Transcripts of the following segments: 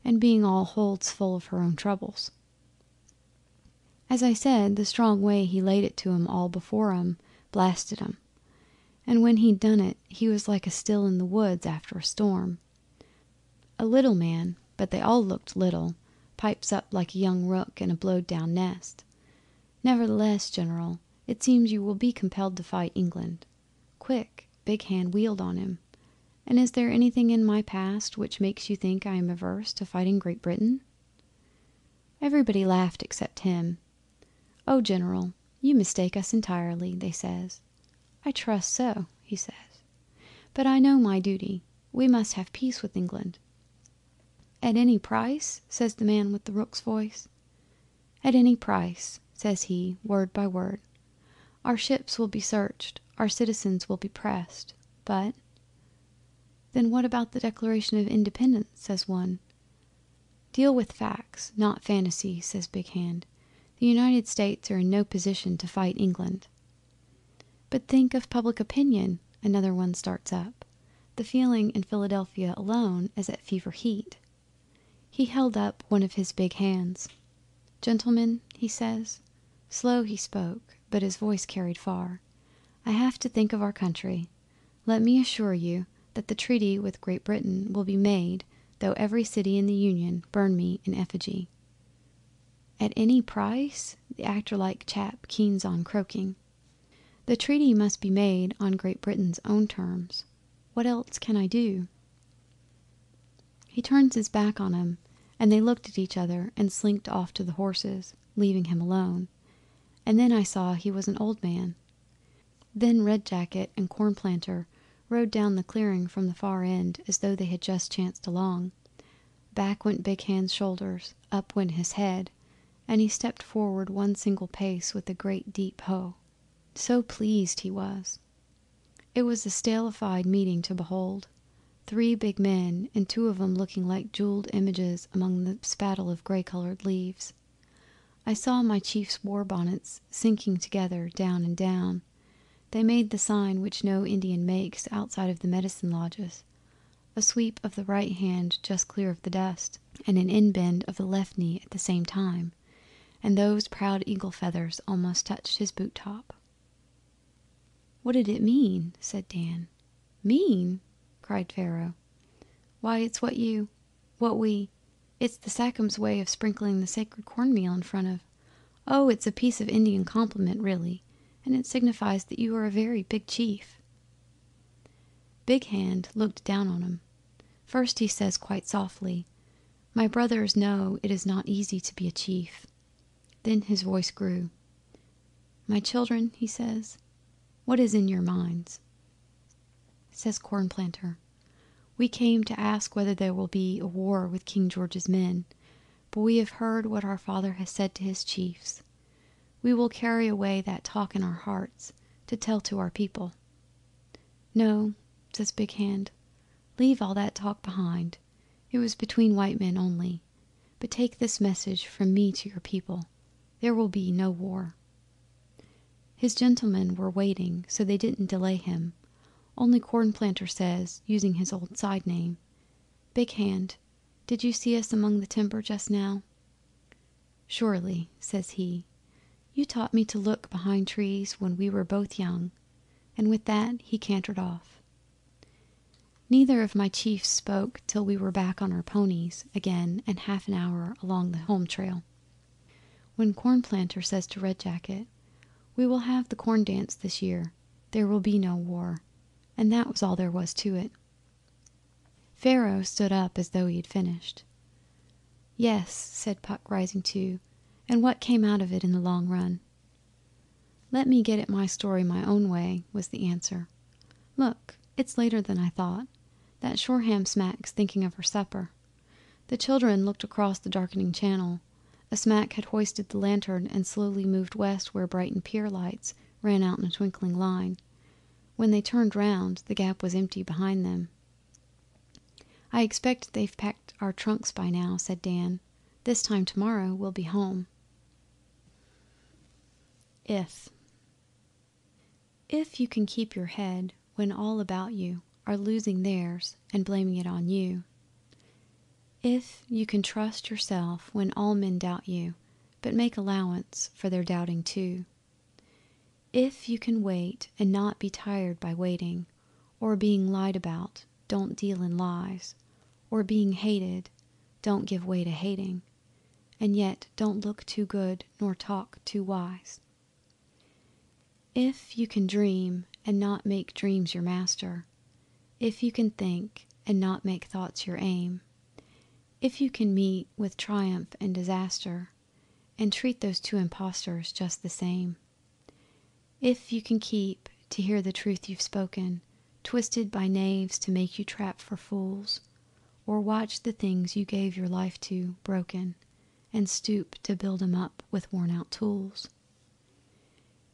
and being all holds full of her own troubles. As I said, the strong way he laid it to 'em all before 'em blasted 'em, and when he'd done it he was like a still in the woods after a storm. A little man, but they all looked little, pipes up like a young rook in a blowed down nest. Nevertheless, General, it seems you will be compelled to fight England. Quick, Big Hand wheeled on him. And is there anything in my past which makes you think I am averse to fighting Great Britain? Everybody laughed except him. Oh, General, you mistake us entirely, they says. I trust so, he says. But I know my duty. We must have peace with England. At any price? Says the man with the rook's voice. At any price, says he, word by word. Our ships will be searched, our citizens will be pressed, but... Then what about the Declaration of Independence, says one. Deal with facts, not fantasy, says Big Hand. The United States are in no position to fight England. But think of public opinion, another one starts up. The feeling in Philadelphia alone is at fever heat. He held up one of his big hands. Gentlemen, he says. Slow he spoke, but his voice carried far. I have to think of our country. Let me assure you that the treaty with Great Britain will be made, though every city in the Union burn me in effigy. At any price? The actor-like chap keens on croaking. The treaty must be made on Great Britain's own terms. What else can I do? He turns his back on him, and they looked at each other and slinked off to the horses, leaving him alone. And then I saw he was an old man. Then Red Jacket and Cornplanter rode down the clearing from the far end as though they had just chanced along. Back went Big Hand's shoulders, up went his head, and he stepped forward one single pace with a great deep hoe. So pleased he was. It was a stalified meeting to behold. 3 big men, and 2 of them looking like jeweled images among the spattle of gray-colored leaves. I saw my chief's war bonnets sinking together down and down. They made the sign which no Indian makes outside of the medicine lodges, a sweep of the right hand just clear of the dust, and an in-bend of the left knee at the same time, and those proud eagle feathers almost touched his boot top. What did it mean? Said Dan. Mean? Cried Pharaoh. Why, it's it's the Sackham's way of sprinkling the sacred cornmeal in front of... Oh, it's a piece of Indian compliment, really, and it signifies that you are a very big chief. Big Hand looked down on him. First he says quite softly, My brothers know it is not easy to be a chief. Then his voice grew. My children, he says, what is in your minds? Says Cornplanter, we came to ask whether there will be a war with King George's men, but we have heard what our father has said to his chiefs. We will carry away that talk in our hearts to tell to our people. No, says Big Hand, leave all that talk behind. It was between white men only. But take this message from me to your people. There will be no war. His gentlemen were waiting, so they didn't delay him. Only Cornplanter says, using his old side name, Big Hand, did you see us among the timber just now? Surely, says he. You taught me to look behind trees when we were both young. And with that he cantered off. Neither of my chiefs spoke till we were back on our ponies again and half an hour along the home trail. When Cornplanter says to Red Jacket, we will have the corn dance this year. There will be no war. And that was all there was to it. Pharaoh stood up as though he had finished. Yes, said Puck, rising too, and what came out of it in the long run? Let me get at my story my own way, was the answer. Look, it's later than I thought. That Shoreham smack's thinking of her supper. The children looked across the darkening channel. A smack had hoisted the lantern and slowly moved west where Brighton pier lights ran out in a twinkling line. When they turned round, the gap was empty behind them. I expect they've packed our trunks by now, said Dan. This time tomorrow we'll be home. If you can keep your head when all about you are losing theirs and blaming it on you, If you can trust yourself when all men doubt you, but make allowance for their doubting too. If you can wait and not be tired by waiting, or being lied about, don't deal in lies, or being hated, don't give way to hating, and yet don't look too good nor talk too wise. If you can dream and not make dreams your master, if you can think and not make thoughts your aim, if you can meet with triumph and disaster, and treat those two impostors just the same, if you can keep to hear the truth you've spoken, twisted by knaves to make you trap for fools, or watch the things you gave your life to broken, and stoop to build 'em up with worn-out tools.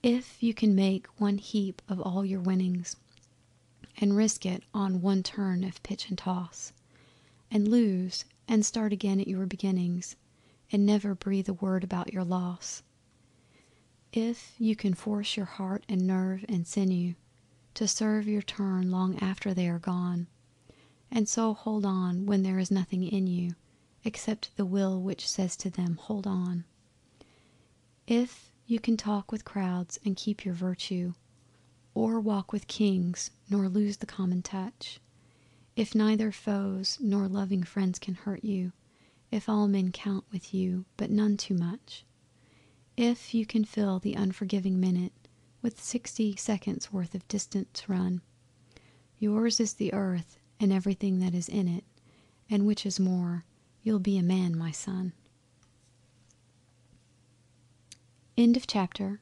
If you can make one heap of all your winnings, and risk it on one turn of pitch and toss, and lose and start again at your beginnings, and never breathe a word about your loss. If you can force your heart and nerve and sinew to serve your turn long after they are gone, and so hold on when there is nothing in you except the will which says to them, hold on. If you can talk with crowds and keep your virtue, or walk with kings nor lose the common touch, if neither foes nor loving friends can hurt you, if all men count with you but none too much, if you can fill the unforgiving minute with 60 seconds worth of distance run, yours is the earth and everything that is in it, and which is more, you'll be a man, my son. End of chapter.